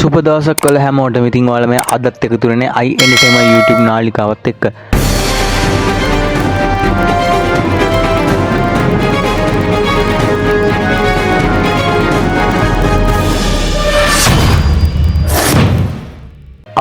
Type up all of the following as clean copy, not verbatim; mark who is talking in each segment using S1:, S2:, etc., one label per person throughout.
S1: සුබ දවසක් වල හැමෝටම. ඉතින් ඔයාලා මේ අදත් එකතු වෙන්නේ i entertainment YouTube නාලිකාවත් එක්ක.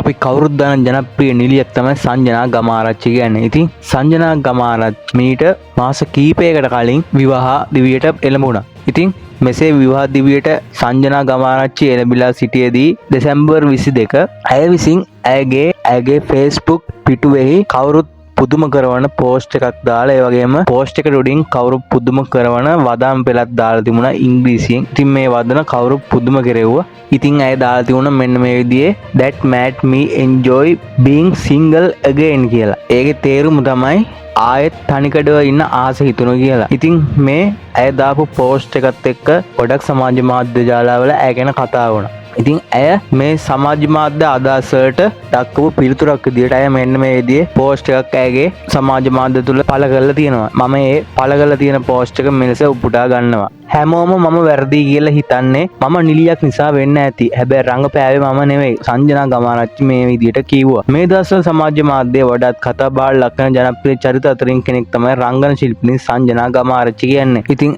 S1: අපි කවුරුත් දන්න ජනප්‍රිය නිලියක් තමයි සංජනා ගමාරච්චි කියන්නේ. ඉතින් සංජනා ගමාරච්චි මීට මාස කීපයකට කලින් විවාහ දිවියට එළඹුණා. ඉතින් මෙසේ විවාහ දිවියට සංජනා ගමාරච්චි එළඹිලා සිටියේදී දෙසැම්බර් 22 ඇය විසින් ඇයගේ Facebook පිටුවෙහි කවුරුත් පුදුම කරවන පෝස්ට් එකක් දාලා ඒ වගේම පෝස්ට් එකට උඩින් කවුරු පුදුම කරවන වදාම් පෙළක් දාලා තිබුණා ඉංග්‍රීසියෙන්. ඉතින් මේ වදන කවුරු පුදුම කෙරෙව්වා. ඉතින් ඇය දාලා තිබුණා මෙන්න මේ විදිහේ that made me enjoy being single again කියලා. ඒකේ තේරුම තමයි ආයෙත් තනිකඩව ඉන්න ආස හිතුණා කියලා. ඉතින් මේ ඇය දාපු පෝස්ට් එකත් එක්ක ගොඩක් සමාජ මාධ්‍ය ජාලවල ඇය ගැන කතා වුණා. ඉතින් ඇය මේ සමාජ මාධ්‍ය අදහසට දක්වපු පිළිතුරක් විදියට ඇය මෙන්න මේ විදිහේ පෝස්ට් එකක් ඇයගේ සමාජ මාධ්‍ය තුල පළ කරලා තියෙනවා. මම මේ පළ කරලා තියෙන පෝස්ට් එක මෙලෙස උපුටා ගන්නවා. හැමෝම මම වැරදි කියලා හිතන්නේ මම නිලියක් නිසා වෙන්න ඇති. හැබැයි රංගපෑවේ මම නෙවෙයි. සංජනා ගමාරච්චි මේ විදියට කිව්වා. මේ දවස්වල සමාජ මාධ්‍ය වඩාත් කතා බහට ලක්වන ජනප්‍රිය චරිත අතරින් කෙනෙක් තමයි රංගන ශිල්පිනී සංජනා ගමාරච්චි කියන්නේ. ඉතින්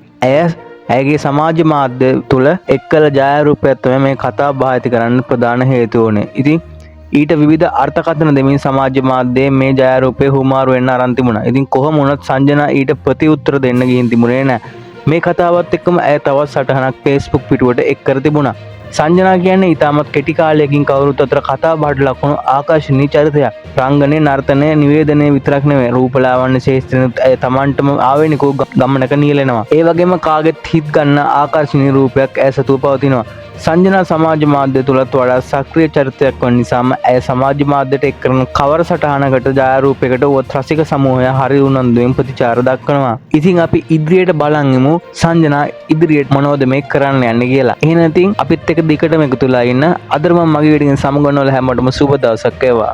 S1: ඇයගේ සමාජ මාධ්‍ය තුළ එක්කල ජයරූපයක් තමයි මේ කතා බහ ඇති කරන්න ප්‍රධාන හේතුව වුණේ. ඉතින් ඊට විවිධ අර්ථකථන දෙමින් සමාජ මාධ්‍යයේ මේ ජයරූපේ හුමාරු වෙන්න අරන් තිබුණා. ඉතින් කොහොම වුණත් සංජනා ඊට ප්‍රතිඋත්තර දෙන්න ගිහින් තිබුණේ නැහැ. මේ කතාවත් එක්කම ඇය තවත් සටහනක් Facebook පිටුවට එක් කර තිබුණා. සංජනා කියන්නේ ඉතාමත් කෙටි කාලයකින් කවුරුත් අතර කතා බහට ලකුණු ආකර්ෂණීය චරිතයක්. රංගනයේ නර්තනයේ නිවේදනයේ විතරක් නෙවෙයි රූපලාවන්‍ය ශාස්ත්‍රෙත් ඇය තමන්ටම ආවේනිකව ගමනක නියැලෙනවා. ඒ වගේම කාගෙත් හිත් ගන්න ආකර්ෂණීය රූපයක් ඇය සතුව පවතිනවා. සංජනා සමාජ මාධ්‍ය තුලත් වඩා සක්‍රිය චරිතයක් වන නිසාම ඇය සමාජ මාධ්‍යට එක් කරන කවර සටහනකට ජයරූපයකට වොත් රසික සමූහය හරි උනන්දුවෙන් ප්‍රතිචාර දක්වනවා. ඉතින් අපි ඉදිරියට බලන් ඉමු සංජනා ඉදිරියට මොනවද මේ කරන්න යන්නේ කියලා. එහෙනම් ඉතින් අපිත් එක්ක දිගටම එකතු වෙලා ඉන්න. අද මම මගේ වීඩියෝ එක සමගනවල හැමෝටම සුබ දවසක් වේවා.